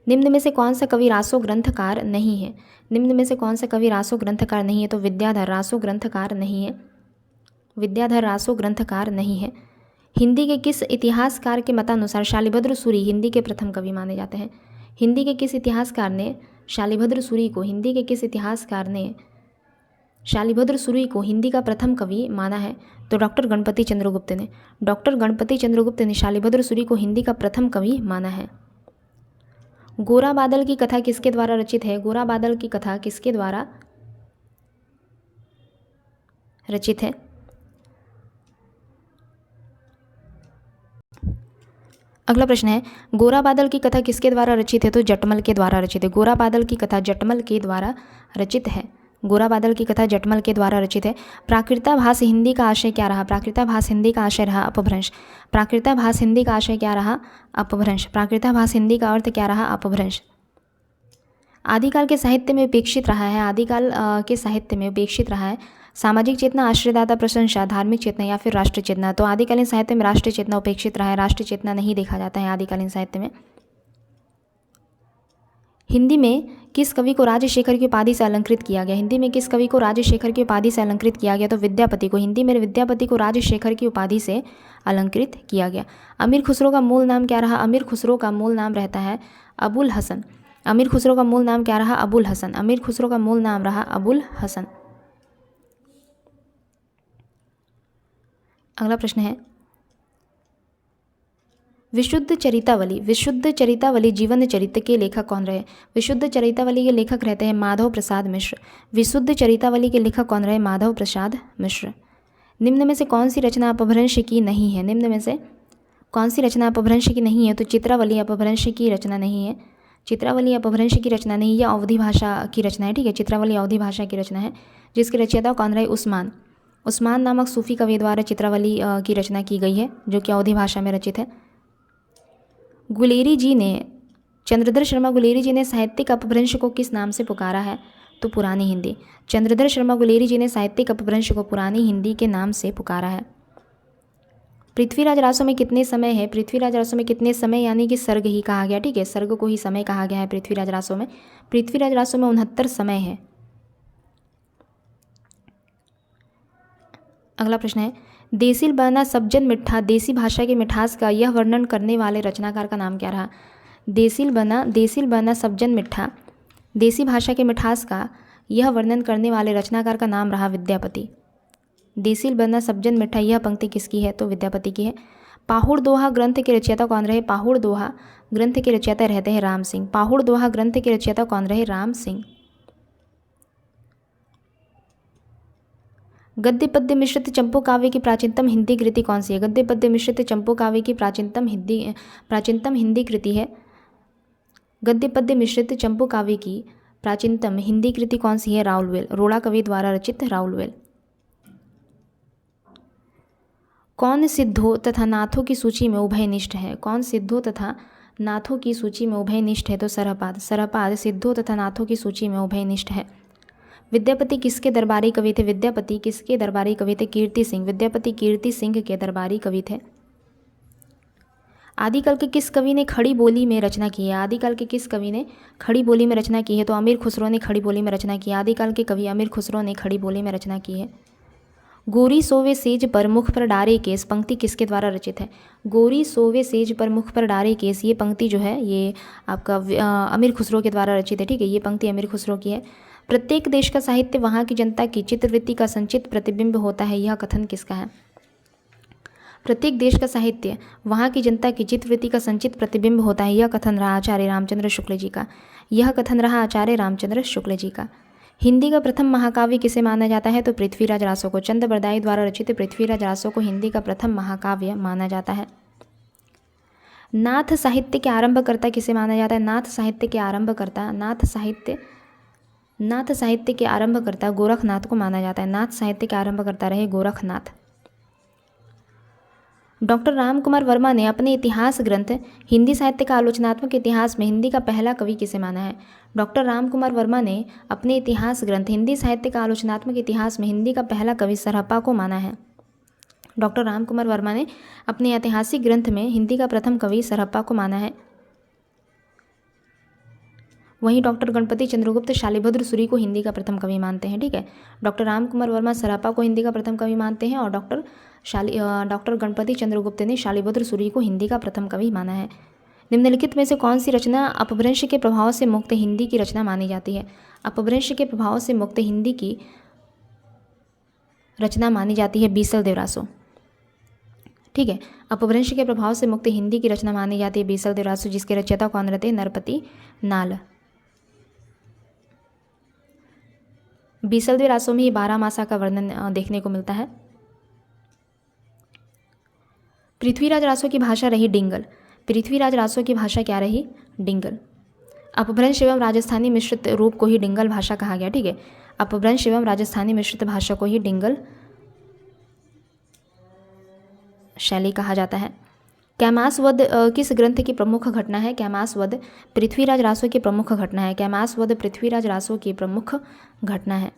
निम्न में से कौन सा कवि रासो ग्रंथकार नहीं है? निम्न में से कौन सा कवि रासो ग्रंथकार नहीं है? तो विद्याधर रासो ग्रंथकार नहीं है। विद्याधर रासो ग्रंथकार नहीं है। हिंदी के किस इतिहासकार के मतानुसार शालिभद्र सूरी हिंदी के प्रथम कवि माने जाते हैं? हिंदी के किस इतिहासकार ने शालिभद्र सूरी को हिंदी के किस इतिहासकार ने शालिभद्र सूरी को हिंदी का प्रथम कवि माना है? तो डॉक्टर गणपति चंद्रगुप्त ने। डॉक्टर गणपति चंद्रगुप्त ने शालिभद्र सूरी को हिंदी का प्रथम कवि माना है। गोरा बादल की कथा किसके द्वारा रचित है? गोरा बादल की कथा किसके द्वारा रचित है? अगला प्रश्न है गोरा बादल की कथा किसके द्वारा रचित है? तो जटमल के द्वारा रचित है। गोरा बादल की कथा जटमल के द्वारा रचित है। गोरा बादल की कथा जटमल के द्वारा रचित है। प्राकृताभास हिंदी का आशय क्या रहा? प्राकृताभास हिंदी का आशय रहा अपभ्रंश। प्राकृताभास हिंदी का आशय क्या रहा? अपभ्रंश। प्राकृताभास हिंदी का अर्थ क्या रहा? अपभ्रंश। आदिकाल के साहित्य में उपेक्षित रहा है। आदिकाल के साहित्य में उपेक्षित रहा है सामाजिक चेतना, आश्रयदाता प्रशंसा, धार्मिक चेतना या फिर राष्ट्र चेतना। तो आदिकालीन साहित्य में राष्ट्र चेतना उपेक्षित रहा है। राष्ट्र चेतना नहीं देखा जाता है आदिकालीन साहित्य में। हिंदी में किस कवि को राजशेखर की उपाधि से अलंकृत किया गया? हिंदी में किस कवि को राजशेखर की उपाधि से अलंकृत किया गया? तो विद्यापति को। हिंदी में विद्यापति को राजशेखर की उपाधि से अलंकृत किया गया। अमीर खुसरो का मूल नाम क्या रहा? अमीर खुसरो का मूल नाम रहता है अबुल हसन। अमीर खुसरो का मूल नाम क्या रहा? अबुल हसन। अमीर खुसरो का मूल नाम रहा अबुल हसन। अगला प्रश्न है, विशुद्ध चरितावली। विशुद्ध चरितावली जीवन चरित्र के लेखक कौन रहे? विशुद्ध चरितावली के लेखक रहते हैं माधव प्रसाद मिश्र। विशुद्ध चरितावली के लेखक कौन रहे? माधव प्रसाद मिश्र। निम्न में से कौन सी रचना अपभ्रंश की नहीं है? निम्न में से कौन सी रचना अपभ्रंश की नहीं है? तो चित्रावली अपभ्रंश की रचना नहीं है। चित्रावली अपभ्रंश की रचना नहीं, यह अवधी भाषा की रचना है। ठीक है, चित्रावली अवधी भाषा की रचना है, जिसके रचयिता कौन रहे? उस्मान। उस्मान नामक सूफी कवि द्वारा चित्रावली की रचना की गई है, जो कि अवधी भाषा में रचित है। गुलेरी जी ने, चंद्रधर शर्मा गुलेरी जी ने साहित्यिक अपभ्रंश को किस नाम से पुकारा है? तो पुरानी हिंदी। चंद्रधर शर्मा गुलेरी जी ने साहित्यिक अपभ्रंश को पुरानी हिंदी के नाम से पुकारा है। पृथ्वीराज रासो में कितने समय है? पृथ्वीराज रासो में कितने समय, यानी कि सर्ग ही कहा गया। ठीक है, सर्ग को ही समय कहा गया है पृथ्वीराज रासो में। पृथ्वीराज रासो में 69 समय है। अगला प्रश्न है, देसिल बना सब्जन मिठा, देसी भाषा की मिठास का यह वर्णन करने वाले रचनाकार का नाम क्या रहा? देसिल बना सब्जन मिठा, देसी भाषा की मिठास का यह वर्णन करने वाले रचनाकार का नाम रहा विद्यापति। देसिल बना सब्जन मिठा, यह पंक्ति किसकी है? तो विद्यापति की है। पाहुड़ दोहा ग्रंथ के रचयिता कौन रहे? पाहुड़ दोहा ग्रंथ के रचयिता रहते हैं राम सिंह। पाहुड़ दोहा ग्रंथ के रचयिता कौन रहे? राम सिंह। गद्य पद्य मिश्रित चंपू काव्य की प्राचीनतम हिंदी कृति कौन सी है? गद्य पद्य मिश्रित चंपू काव्य की प्राचीनतम हिंदी कृति है। गद्य पद्य मिश्रित चंपू काव्य की प्राचीनतम हिंदी कृति कौन सी है? राउलवेल, रोड़ा कवि द्वारा रचित राउलवेल। कौन सिद्धों तथा नाथों की सूची में उभयनिष्ठ है? कौन सिद्धों तथा नाथों की सूची में उभयनिष्ठ है? तो सरहपाद। सरहपाद सिद्धों तथा नाथों की सूची में उभयनिष्ठ है। विद्यापति किसके दरबारी कवि थे? विद्यापति किसके दरबारी कवि थे? कीर्ति सिंह। विद्यापति कीर्ति सिंह के दरबारी कवि थे। आदिकाल के किस कवि ने खड़ी बोली में रचना की है? आदिकाल के किस कवि ने खड़ी बोली में रचना की है? तो अमीर खुसरो ने खड़ी बोली में रचना की है। आदिकाल के कवि अमीर खुसरो ने खड़ी बोली में रचना की है। गोरी सोवे सेज पर मुख पर डारे केस, पंक्ति किसके द्वारा रचित है? गोरी सोवे सेज पर मुख पर डारे केस, ये पंक्ति जो है ये आपका अमीर खुसरो के द्वारा रचित है। ठीक है, ये पंक्ति अमीर खुसरो की है। प्रत्येक देश का साहित्य वहाँ की जनता की चित्रवृत्ति का संचित प्रतिबिंब होता है, यह कथन किसका है? प्रत्येक देश का साहित्य वहाँ की जनता की चित्रवृत्ति का संचित प्रतिबिंब होता है, यह कथन रहा आचार्य रामचंद्र शुक्ल जी का। यह कथन रहा आचार्य रामचंद्र शुक्ल जी का। हिंदी का प्रथम महाकाव्य किसे माना जाता है? तो पृथ्वीराज रासो को। चंद बरदाई द्वारा रचित पृथ्वीराज रासो को हिंदी का प्रथम महाकाव्य माना जाता है। नाथ साहित्य के आरंभकर्ता किसे माना जाता है? नाथ साहित्य के आरंभकर्ता नाथ साहित्य के आरंभकर्ता गोरखनाथ को माना जाता है। नाथ साहित्य के आरंभकर्ता रहे गोरखनाथ। डॉक्टर रामकुमार वर्मा ने अपने इतिहास ग्रंथ हिंदी साहित्य का आलोचनात्मक इतिहास में हिंदी का पहला कवि किसे माना है? डॉक्टर रामकुमार वर्मा ने अपने इतिहास ग्रंथ हिंदी साहित्य का आलोचनात्मक इतिहास में हिंदी का पहला कवि सरहप्पा को माना है। डॉक्टर रामकुमार वर्मा ने अपने ऐतिहासिक ग्रंथ में हिंदी का प्रथम कवि सरहप्पा को माना है। वहीं डॉक्टर गणपति चंद्रगुप्त शालिभद्र सूरी को हिंदी का प्रथम कवि मानते हैं। ठीक है, डॉक्टर रामकुमार वर्मा सरहप्पा को हिंदी का प्रथम कवि मानते हैं और डॉक्टर गणपति चंद्रगुप्त ने शालिभद्र सूरी को हिंदी का प्रथम कवि माना है। निम्नलिखित में से कौन सी रचना अपभ्रंश के प्रभाव से मुक्त हिंदी की रचना मानी जाती है? अपभ्रंश के प्रभाव से मुक्त हिंदी की रचना मानी जाती है बीसल देवरासो। ठीक है, अपभ्रंश के प्रभाव से मुक्त हिंदी की रचना मानी जाती है बीसल देवरासो, जिसके रचयिता कौन रहते हैं? नरपति नाल। बीसल देवरासो में ही 12 मासा का वर्णन देखने को मिलता है। पृथ्वीराज रासो की भाषा रही डिंगल। पृथ्वीराज रासो की भाषा क्या रही? डिंगल। अपभ्रंश एवं राजस्थानी मिश्रित रूप को ही डिंगल भाषा कहा गया। ठीक है, अपभ्रंश एवं राजस्थानी मिश्रित भाषा को ही डिंगल शैली कहा जाता है। कैमासवध किस ग्रंथ की प्रमुख घटना है? कैमासवध पृथ्वीराज रासो की प्रमुख घटना है। कैमासवध पृथ्वीराज रासो की प्रमुख घटना है।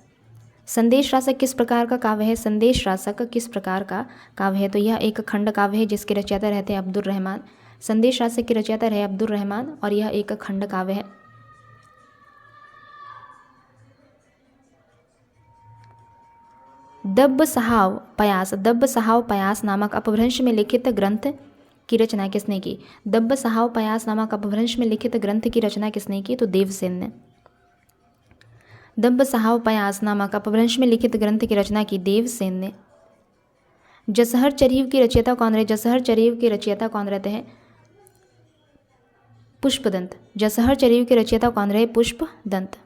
संदेश रासक किस प्रकार का काव्य है? संदेश रासक किस प्रकार का काव्य है? तो यह एक खंड काव्य है, जिसके रचयिता रहते हैं अब्दुल रहमान। संदेश रासक के रचयिता रहे अब्दुल रहमान और यह एक खंड काव्य है। दब्ब सहाव पयास नामक अपभ्रंश में लिखित ग्रंथ की रचना किसने की? दब्ब सहाव पयास नामक अपभ्रंश में लिखित ग्रंथ की रचना किसने की? तो देवसेन ने। दब्ब सहाव पयास नामक अपभ्रंश में लिखित ग्रंथ की रचना की देवसेन ने। जसहर चरीव की रचयिता कौन रहे? जसहर चरीव के रचयिता कौन रहते हैं? पुष्पदंत। जसहर चरीव के रचयिता कौन रहे? पुष्पदंत।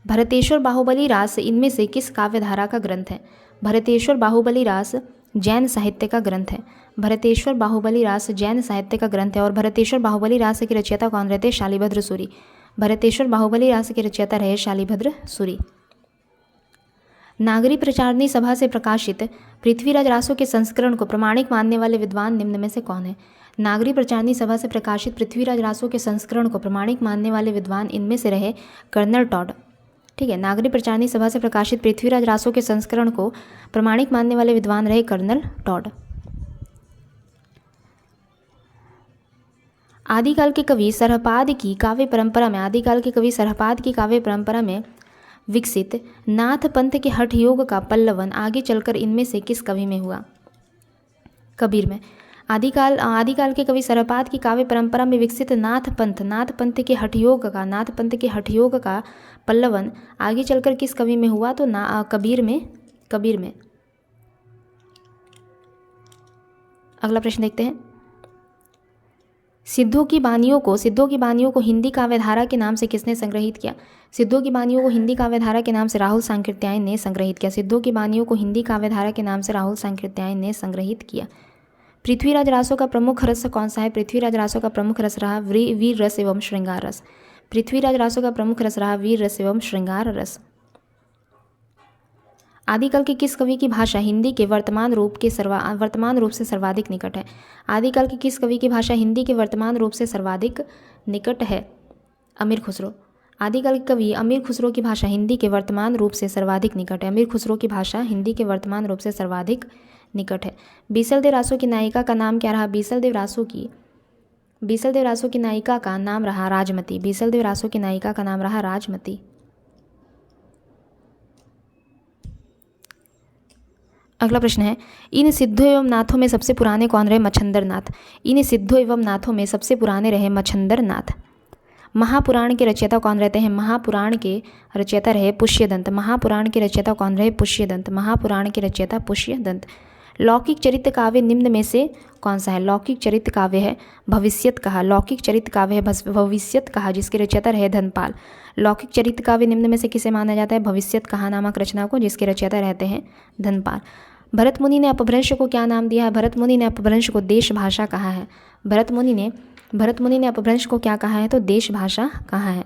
भरतेश्वर बाहुबली रास इनमें से किस काव्य धारा का ग्रंथ है? भरतेश्वर बाहुबली रास जैन साहित्य का ग्रंथ है। भरतेश्वर बाहुबली रास जैन साहित्य का ग्रंथ है। और भरतेश्वर बाहुबली रास के रचयिता कौन रहते? शालिभद्र सूरी। भरतेश्वर बाहुबली रास के रचयिता रहे शालिभद्र सूरी। नागरी प्रचारणी सभा से प्रकाशित पृथ्वीराज रासों के संस्करण को प्रमाणिक मानने वाले विद्वान निम्न में से कौन है? नागरी प्रचारणी सभा से प्रकाशित पृथ्वीराज रासों के संस्करण को प्रमाणिक मानने वाले विद्वान इनमें से रहे कर्नल टॉड। ठीक है, नागरी प्रचारणी सभा से प्रकाशित पृथ्वीराज रासों के संस्करण को प्रमाणिक मानने वाले विद्वान रहे कर्नल टॉड। आदिकाल के कवि सरहपाद की काव्य परंपरा में विकसित नाथ पंथ के हठ योग का पल्लवन आगे चलकर इनमें से किस कवि में हुआ? कबीर में। आदिकाल के कवि सरहपाद की काव्य परंपरा में विकसित नाथ पंथ के हठ योग का पल्लवन आगे चलकर किस कवि में हुआ? तो कबीर में। अगला प्रश्न देखते हैं। सिद्धों की बानियों को हिंदी काव्यधारा के नाम से किसने संग्रहित किया? सिद्धों की बानियों को हिंदी काव्यधारा के नाम से राहुल सांकृत्यायन ने संग्रहित किया। सिद्धों की बानियों को हिंदी काव्यधारा के नाम से राहुल सांकृत्यायन ने संग्रहित किया। पृथ्वीराज रासों का प्रमुख रस कौन सा है? पृथ्वीराज रासों का प्रमुख रस रहा वीर रस एवं श्रृंगार रस। पृथ्वीराज रासों का प्रमुख रस रहा वीर रस एवं श्रृंगार रस। आदिकाल के किस कवि की भाषा हिंदी के वर्तमान रूप से सर्वाधिक निकट है? आदिकाल के किस कवि की भाषा हिंदी के वर्तमान रूप से सर्वाधिक निकट है? अमीर खुसरो। आदिकाल के कवि अमीर खुसरो की भाषा हिंदी के वर्तमान रूप से सर्वाधिक निकट है। अमीर खुसरो की भाषा हिंदी के वर्तमान रूप से सर्वाधिक निकट है। बीसलदेव रासों की नायिका का नाम क्या रहा? बीसलदेव रासों की नायिका का नाम रहा राजमती। बीसलदेव रासों की नायिका का नाम रहा राजमती। अगला प्रश्न है, इन सिद्धों एवं नाथों में सबसे पुराने कौन रहे? मच्छंदर नाथ। इन सिद्धों एवं नाथों में सबसे पुराने रहे मच्छंदर नाथ। महापुराण के रचयिता कौन रहते हैं? महापुराण के रचयिता रहे पुष्यदंत। महापुराण के रचयिता कौन रहे? पुष्यदंत। महापुराण के रचयिता पुष्यदंत। लौकिक चरित्र काव्य निम्न में से कौन सा है? लौकिक चरित्र काव्य है भविष्यत कहा। लौकिक चरित्र काव्य है भविष्यत कहा, जिसके रचयिता रहे धनपाल। लौकिक चरित्र काव्य निम्न में से किसे माना जाता है? भविष्यत कहा नामक रचना को, जिसके रचयिता रहते हैं धनपाल। भरत मुनि ने अपभ्रंश को क्या नाम दिया है? भरत मुनि ने अपभ्रंश को देश भाषा कहा है। भरत मुनि ने अपभ्रंश को क्या कहा है? तो देश भाषा कहा है।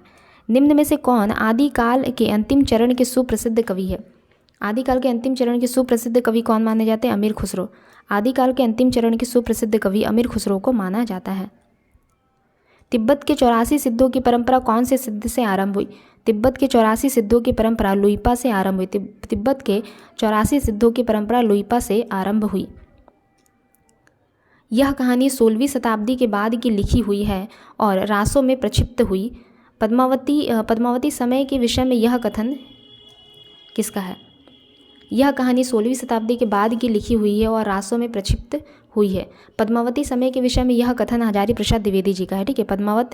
निम्न में से कौन आदिकाल के अंतिम चरण के सुप्रसिद्ध कवि है? आदिकाल के अंतिम चरण के सुप्रसिद्ध कवि कौन माने जाते हैं? अमीर खुसरो। आदिकाल के अंतिम चरण के सुप्रसिद्ध कवि अमीर खुसरो को माना जाता है। तिब्बत के 84 सिद्धों की परंपरा कौन से सिद्ध से आरंभ हुई? तिब्बत के 84 सिद्धों की परंपरा लुइपा से आरंभ हुई। तिब्बत के 84 सिद्धों की परंपरा लुइपा से आरंभ हुई। यह कहानी 16वीं शताब्दी के बाद की लिखी हुई है और रासों में प्रक्षिप्त हुई। पद्मावती समय के विषय में यह कथन किसका है? यह कहानी 16वीं शताब्दी के बाद की लिखी हुई है और रासों में प्रक्षिप्त हुई है। पद्मावती समय के विषय में यह कथन हजारी प्रसाद द्विवेदी जी का है। ठीक है, पद्मावत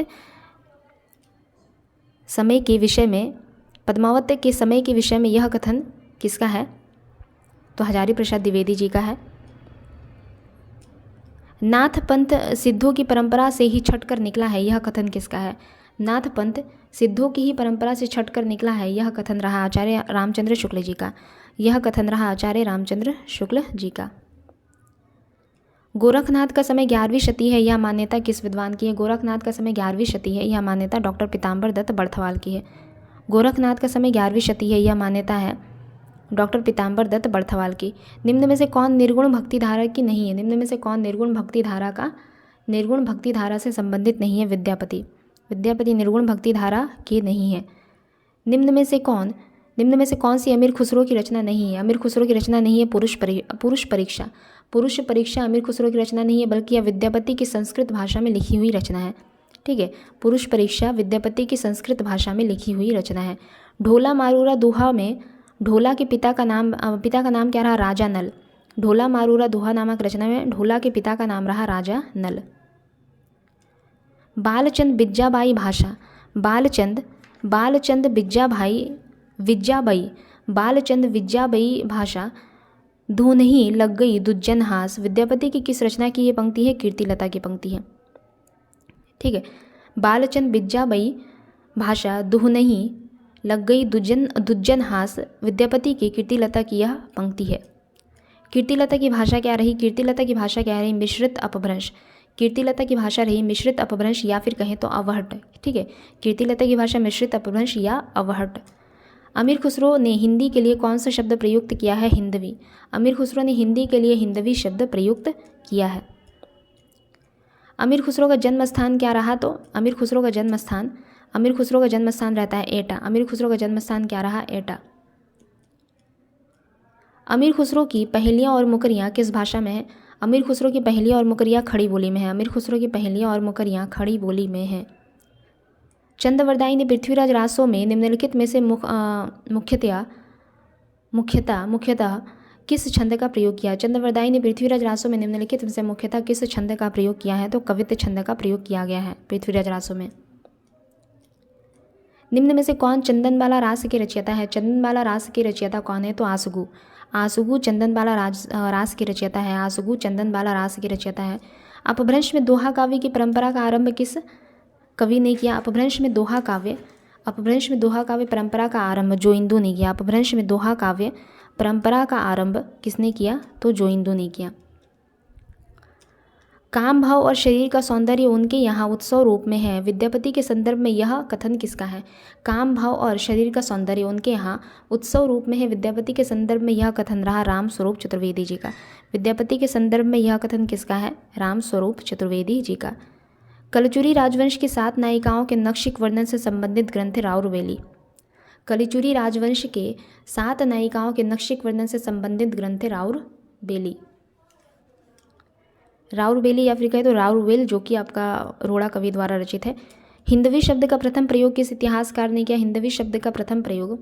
के समय के विषय में यह कथन किसका है? तो हजारी प्रसाद द्विवेदी जी का है। नाथ पंथ सिद्धों की परंपरा से ही छटकर निकला है, यह कथन किसका है? नाथ पंथ सिद्धों की ही परंपरा से छटकर निकला है, यह कथन रहा आचार्य रामचंद्र शुक्ल जी का। यह कथन रहा आचार्य रामचंद्र शुक्ल जी का। गोरखनाथ का समय 11वीं शती है, यह मान्यता किस विद्वान की है? गोरखनाथ का समय 11वीं शती है, यह मान्यता डॉक्टर पीताम्बर दत्त बड़थवाल की है। गोरखनाथ का समय 11वीं शती है, यह मान्यता है डॉक्टर पीताम्बर दत्त बड़थवाल की। निम्न में से कौन निर्गुण भक्ति धारा की नहीं है? निम्न में से कौन निर्गुण भक्ति धारा से संबंधित नहीं है? विद्यापति निर्गुण भक्ति धारा की नहीं है। निम्न में से कौन सी अमीर खुसरो की रचना नहीं है? अमीर खुसरो की रचना नहीं है पुरुष परीक्षा अमीर खुसरो की रचना नहीं है, बल्कि यह विद्यापति की संस्कृत भाषा में लिखी हुई रचना है। ठीक है, पुरुष परीक्षा विद्यापति की संस्कृत भाषा में लिखी हुई रचना है। ढोला मारूरा दोहा में ढोला के पिता का नाम क्या रहा? राजा नल। ढोला मारूरा दोहा नामक रचना में ढोला के पिता का नाम रहा राजा नल। बालचंद बिज्जाबाई भाषा। बालचंद विज्जाबाई भाषा। धूनही लग गई दुज्जन हास। विद्यापति की किस रचना की ये पंक्ति है? कीर्तिलता की पंक्ति है। ठीक है, बालचंद बिज्जाबाई भाषा धूनही लग गई दुज्जन हास विद्यापति की कीर्तिलता की यह पंक्ति है। कीर्तिलता की भाषा क्या रही? कीर्तिलता की भाषा क्या रही? मिश्रित अपभ्रंश। कीर्तिलता की भाषा रही मिश्रित अपभ्रंश या फिर कहें तो अवहट। ठीक है, कीर्तिलता की भाषा मिश्रित अपभ्रंश या अवहट। अमीर खुसरो ने हिंदी के लिए कौन सा शब्द प्रयुक्त किया है? हिंदवी। अमीर खुसरो ने हिंदी के लिए हिंदवी शब्द प्रयुक्त किया है। अमीर खुसरो का जन्म स्थान क्या रहा? तो अमीर खुसरो का जन्म स्थान रहता है एटा। अमीर खुसरो का जन्म स्थान क्या रहा? एटा। अमीर खुसरो की पहेलियाँ और मुकरियाँ किस भाषा में है? अमीर खुसरो की पहेलियाँ और मुकरियाँ खड़ी बोली में है। अमीर खुसरो की पहेलियाँ और मुकरियाँ खड़ी बोली में है। चंद्रवरदाई ने पृथ्वीराज रासों में निम्नलिखित में से मुख्यतः किस छंद का प्रयोग किया? चंद्रवरदाई ने पृथ्वीराज रासों में निम्नलिखित में से मुख्यतः किस छंद का प्रयोग किया है? तो कवित्व छंद का प्रयोग किया गया है पृथ्वीराज रासों में। निम्न में से कौन चंदनबाला रास के रचयिता है? चंदनबाला रास के रचयिता कौन है? तो आसुगु चंदनबाला रास के रचयिता है। आसुगु चंदनबाला रास के रचयिता है। अपभ्रंश में दोहा काव्य की परंपरा का आरंभ किस कवि ने किया? अपभ्रंश में दोहा काव्य परंपरा का आरंभ जोइंदू ने किया। अपभ्रंश में दोहा काव्य परंपरा का आरंभ किसने किया? तो जोइंदू ने किया। काम भाव और शरीर का सौंदर्य उनके यहाँ उत्सव रूप में है। विद्यापति के संदर्भ में यह कथन किसका है? काम भाव और शरीर का सौंदर्य उनके यहाँ उत्सव रूप में है। विद्यापति के संदर्भ में यह कथन रहा राम स्वरूप चतुर्वेदी जी का। विद्यापति के संदर्भ में यह कथन किसका है? राम स्वरूप चतुर्वेदी जी का। कलचुरी राजवंश की 7 नायिकाओं के नक्षिक वर्णन से संबंधित ग्रंथ राउरवेली। कलचुरी राजवंश के 7 नायिकाओं के नक्षिक वर्णन से संबंधित ग्रंथ राउरवेली या फिर कहे तो राउरवेल, जो कि आपका रोड़ा कवि द्वारा रचित है। हिंदवी शब्द का प्रथम प्रयोग किस इतिहासकार ने किया? हिंदवी शब्द का प्रथम प्रयोग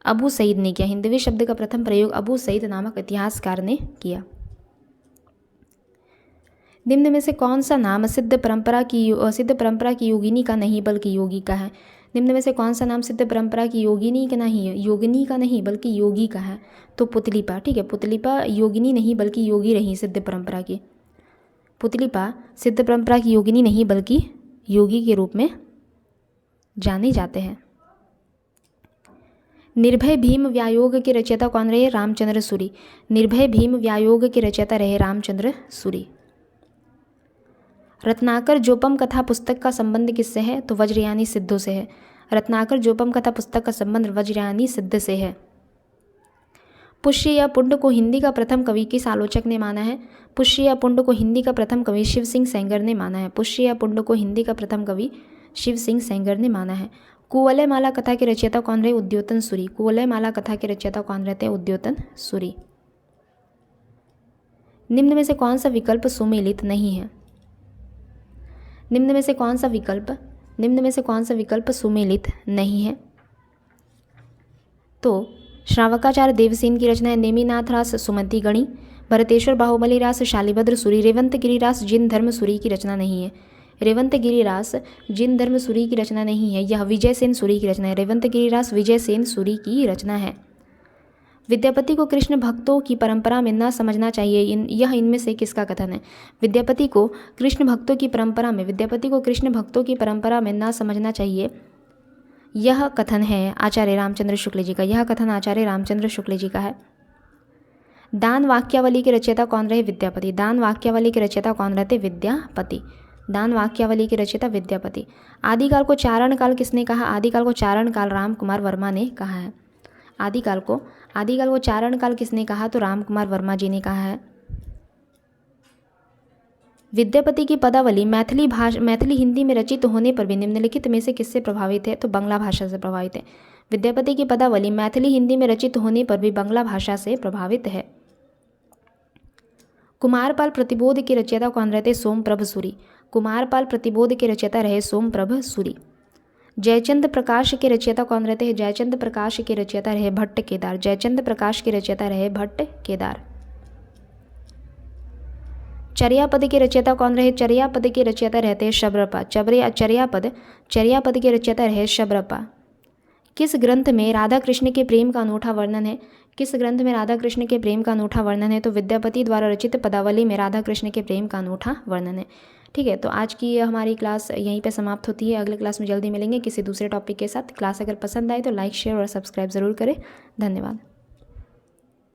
अबू सईद ने किया। हिंदवी शब्द का प्रथम प्रयोग अबू सईद नामक इतिहासकार ने किया। निम्न में से कौन सा नाम सिद्ध परंपरा की योगिनी का नहीं बल्कि योगी का है? निम्न में से कौन सा नाम सिद्ध परंपरा की योगिनी का नहीं बल्कि योगी का है? तो पुतलिपा। ठीक है, पुतलिपा योगिनी नहीं बल्कि योगी रही सिद्ध परंपरा की। पुतलिपा सिद्ध परंपरा की योगिनी नहीं बल्कि योगी के रूप में जाने जाते हैं। निर्भय भीम व्यायोग के रचयिता कौन रहे? रामचंद्र सूरी। निर्भय भीम व्यायोग के रचयिता रहे रामचंद्र सूरी। रत्नाकर जोपम कथा पुस्तक का संबंध किससे है? तो वज्रयानी सिद्धों से है। रत्नाकर जोपम कथा पुस्तक का संबंध वज्रयानी सिद्ध से है। पुष्य या पुंड को हिंदी का प्रथम कवि किस आलोचक ने माना है? पुष्य या पुंड को हिंदी का प्रथम कवि शिव सिंह सेंगर ने माना है। पुष्य या पुंड को हिंदी का प्रथम कवि शिव सिंह सेंगर ने माना है। कुवलय माला कथा के रचयिता कौन रहे? उद्योतन सूरी। कुवलय माला कथा के रचयिता कौन रहते हैं? उद्योतन सूरी। निम्न में से कौन सा विकल्प सुमेलित नहीं है? निम्न में से कौन सा विकल्प सुमेलित नहीं है? तो श्रावकाचार्य देवसेन की रचना है नेमिनाथ रास सुमति गणी। भरतेश्वर बाहुबली रास शालिभद्र सूरी। रेवंत गिरिरास जिन धर्म सूरी की रचना नहीं है। रेवंत गिरिरास जिन धर्म सूरी की रचना नहीं है, यह विजय सेन सूरी की रचना है। रेवंत गिरिरास विजय सेन सूरी की रचना है। विद्यापति को कृष्ण भक्तों की परंपरा में न समझना चाहिए, यह इनमें से किसका कथन है? विद्यापति को कृष्ण भक्तों की परंपरा में न समझना चाहिए, यह कथन है आचार्य रामचंद्र शुक्ल जी का। यह कथन आचार्य रामचंद्र शुक्ल जी का है। दान वाक्यावली के रचयिता कौन रहे? विद्यापति। दान वाक्यावली के रचयिता कौन रहते? विद्यापति। दान वाक्यावली के रचयिता विद्यापति। आदिकाल को चारण काल किसने कहा? आदिकाल को चारण काल राम कुमार वर्मा ने कहा है। आदिकाल को चारण काल किसने कहा? तो राम कुमार वर्मा जी ने कहा है। विद्यापति की पदावली मैथिली हिंदी में रचित होने पर भी निम्नलिखित में से किससे प्रभावित है? तो बांग्ला भाषा से प्रभावित है। विद्यापति की पदावली मैथिली हिंदी में रचित होने पर भी बांग्ला भाषा से प्रभावित है। कुमारपाल प्रतिबोध के रचयिता कौन रहते? सोमप्रभ सूरी। कुमारपाल प्रतिबोध के रचयिता रहे सोमप्रभ सूरी। जयचंद प्रकाश के रचयिता कौन रहते हैं? जयचंद प्रकाश के रचयिता रहे भट्ट केदार। जयचंद प्रकाश के रचयिता रहे भट्ट केदार। चर्यापद के रचयिता कौन रहे? चर्यापद के रचयिता रहते हैं शबरपा। चर्यापद के रचयिता रहे शबरपा। किस ग्रंथ में राधा कृष्ण के प्रेम का अनूठा वर्णन है? किस ग्रंथ में राधा कृष्ण के प्रेम का अनूठा वर्णन है? तो विद्यापति द्वारा रचित पदावली में राधा कृष्ण के प्रेम का अनूठा वर्णन है। ठीक है, तो आज की हमारी क्लास यहीं पे समाप्त होती है। अगले क्लास में जल्दी मिलेंगे किसी दूसरे टॉपिक के साथ। क्लास अगर पसंद आए तो लाइक, शेयर और सब्सक्राइब ज़रूर करें। धन्यवाद।